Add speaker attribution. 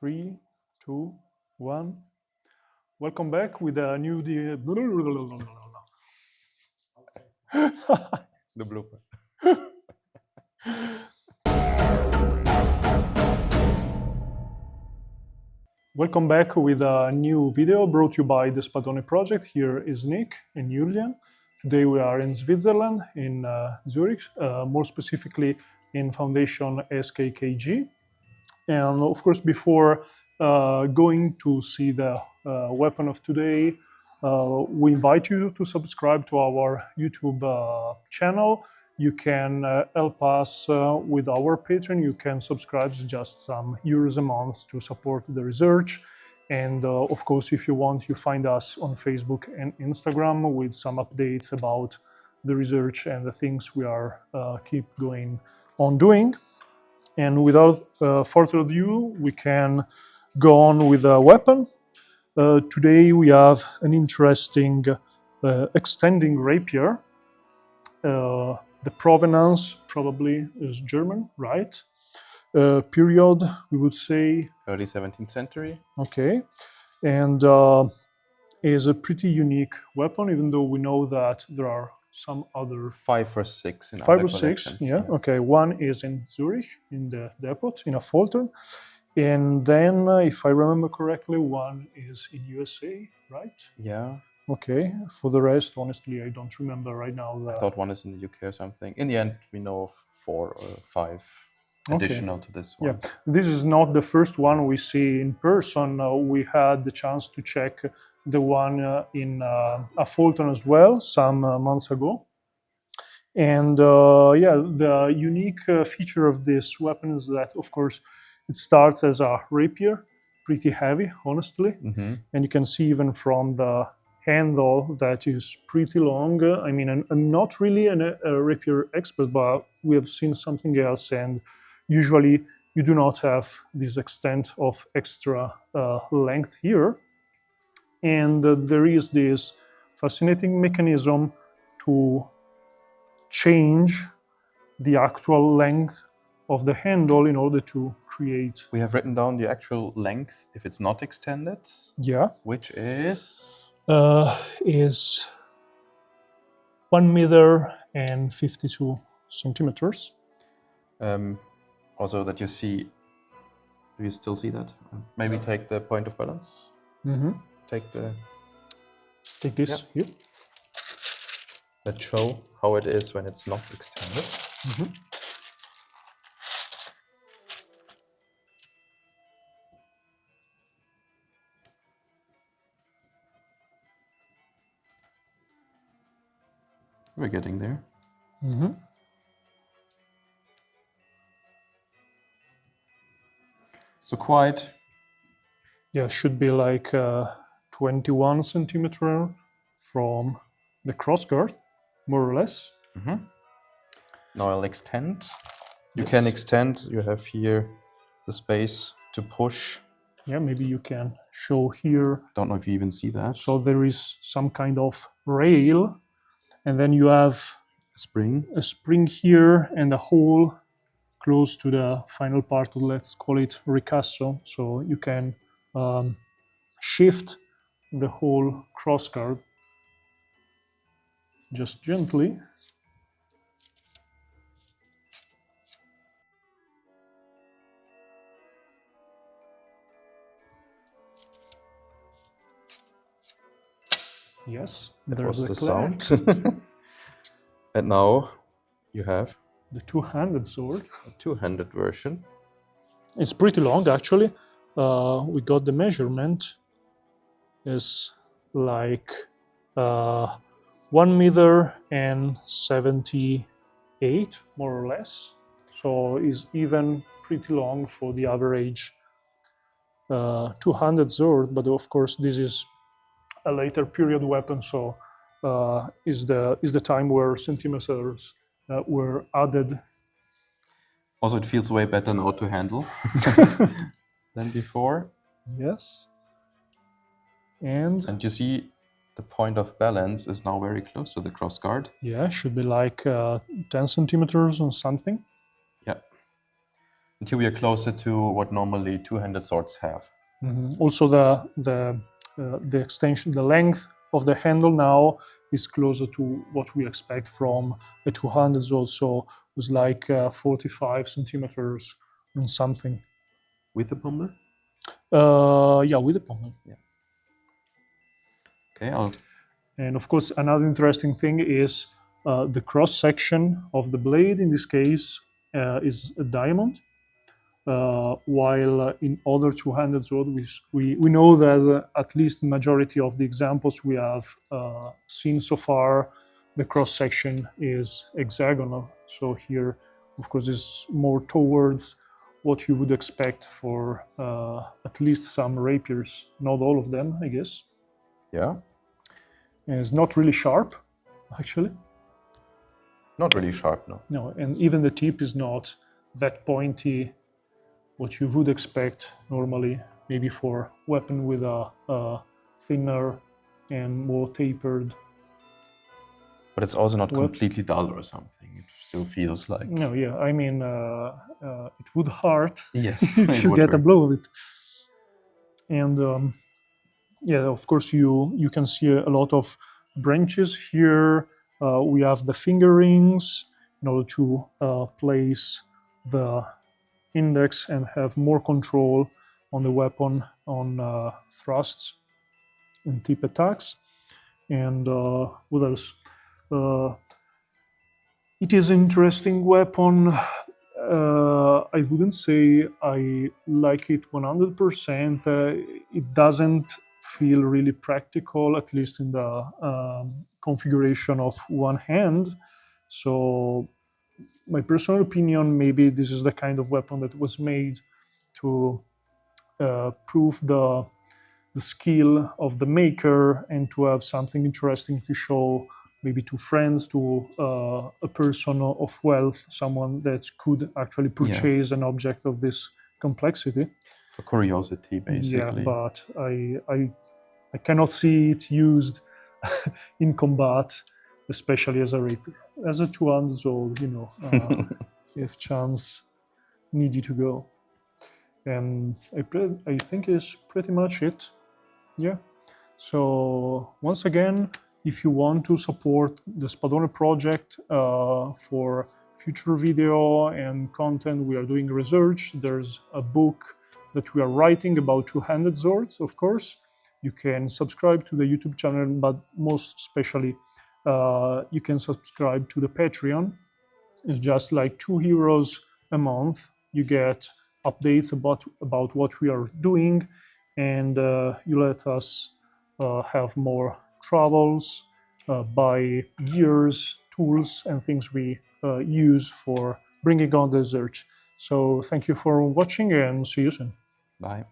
Speaker 1: 3, 2, 1. Welcome back with a new...
Speaker 2: The blooper.
Speaker 1: Welcome back with a new video brought to you by the Spadone project. Here is Nick and Julian. Today we are in Switzerland, in Zurich, more specifically in Foundation SKKG. And of course, before going to see the weapon of today, we invite you to subscribe to our YouTube channel. You can help us with our Patreon. You can subscribe just some euros a month to support the research. And of course, if you want, you find us on Facebook and Instagram with some updates about the research and the things we are keep going on doing. And without further ado, we can go on with the weapon. Today we have an interesting extending rapier. The provenance probably is German, right? Period, we would say.
Speaker 2: Early 17th century.
Speaker 1: Okay. And is a pretty unique weapon, even though we know that there are some other
Speaker 2: 5 or 6 in
Speaker 1: 5
Speaker 2: other
Speaker 1: or 6,
Speaker 2: collections,
Speaker 1: yeah.
Speaker 2: yes.
Speaker 1: Okay, one is in Zurich, in the depot, in a Fulton. And then, if I remember correctly, one is in USA, right?
Speaker 2: Yeah,
Speaker 1: Okay, for the rest, honestly, I don't remember right now.
Speaker 2: I thought one is in the UK or something. In the end, we know of 4 or 5 additional to this one.
Speaker 1: Yeah, this is not the first one we see in person. We had the chance to check the one in a Fulton as well some months ago. And yeah, the unique feature of this weapon is that, of course, it starts as a rapier, pretty heavy, honestly.
Speaker 2: Mm-hmm.
Speaker 1: And you can see even from the handle that is pretty long. I mean, I'm not really a rapier expert, but we have seen something else. And usually you do not have this extent of extra length here. And there is this fascinating mechanism to change the actual length of the handle in order to create.
Speaker 2: We have written down the actual length if it's not extended,
Speaker 1: Yeah,
Speaker 2: which is
Speaker 1: 1 meter and 52 centimeters.
Speaker 2: also that you see. Do you still see that? Maybe take the point of balance.
Speaker 1: Mm-hmm.
Speaker 2: Take
Speaker 1: this here.
Speaker 2: Let's show how it is when it's not extended.
Speaker 1: Mm-hmm.
Speaker 2: We're getting there.
Speaker 1: Mm-hmm.
Speaker 2: So quite.
Speaker 1: Yeah, should be like 21 centimeter from the crossguard, more or less.
Speaker 2: Mm-hmm. Now I'll extend. You
Speaker 1: Yes.
Speaker 2: can extend. You have here the space to push.
Speaker 1: Yeah, maybe you can show here.
Speaker 2: Don't know if you even see that.
Speaker 1: So there is some kind of rail, and then you have
Speaker 2: Spring.
Speaker 1: a spring here and a hole close to the final part of, let's call it ricasso. So you can shift the whole crossguard just gently. Yes,
Speaker 2: That
Speaker 1: there's
Speaker 2: was the
Speaker 1: clack.
Speaker 2: sound. And now you have
Speaker 1: The two-handed sword.
Speaker 2: a two-handed version.
Speaker 1: It's pretty long, actually. We got the measurement. Is like 1 meter and 78, more or less. So is even pretty long for the average two-handed sword. But of course, this is a later period weapon, so is the time where centimeters were added.
Speaker 2: Also, it feels way better now to handle than before.
Speaker 1: Yes. And
Speaker 2: And you see the point of balance is now very close to the crossguard.
Speaker 1: yeah, should be like 10 centimeters or something.
Speaker 2: Yeah. And here we are closer to what normally two-handed swords have.
Speaker 1: Also, the extension, the length of the handle now is closer to what we expect from a two-handed sword. So it was like 45 centimeters and something.
Speaker 2: With the pommel?
Speaker 1: Yeah, with the pommel.
Speaker 2: Yeah. Okay.
Speaker 1: And of course, another interesting thing is the cross section of the blade. In this case, is a diamond. While in other two-handed swords, we know that at least the majority of the examples we have seen so far, the cross-section is hexagonal. So here, of course, is more towards what you would expect for at least some rapiers. Not all of them, I guess.
Speaker 2: Yeah.
Speaker 1: And it's not really sharp, actually.
Speaker 2: Not really sharp, no.
Speaker 1: No, and even the tip is not that pointy, what you would expect normally, maybe for weapon with a thinner and more tapered.
Speaker 2: But it's also not completely dull or something. It still feels like...
Speaker 1: No, yeah, I mean, it would hurt
Speaker 2: yes,
Speaker 1: if you get a blow of it. And yeah, of course, you can see a lot of branches here. We have the finger rings in order to place the index and have more control on the weapon on thrusts and tip attacks. And what else? It is an interesting weapon. I wouldn't say I like it 100%. It doesn't feel really practical, at least in the configuration of one hand. So my personal opinion, maybe this is the kind of weapon that was made to prove the skill of the maker and to have something interesting to show maybe to friends, to a person of wealth, someone that could actually purchase an object of this complexity.
Speaker 2: For curiosity, basically.
Speaker 1: Yeah, but I cannot see it used in combat, especially as a rapier. As a two-handed sword, you know, if chance needed to go. And I think is pretty much it. Yeah. So once again, if you want to support the Spadone project for future video and content, we are doing research. There's a book that we are writing about two-handed swords, of course. You can subscribe to the YouTube channel, but most especially, you can subscribe to the Patreon. It's just like €2 a month. You get updates about what we are doing, and you let us have more travels, buy gears, tools, and things we use for bringing on the research. So thank you for watching, and see you soon.
Speaker 2: Bye.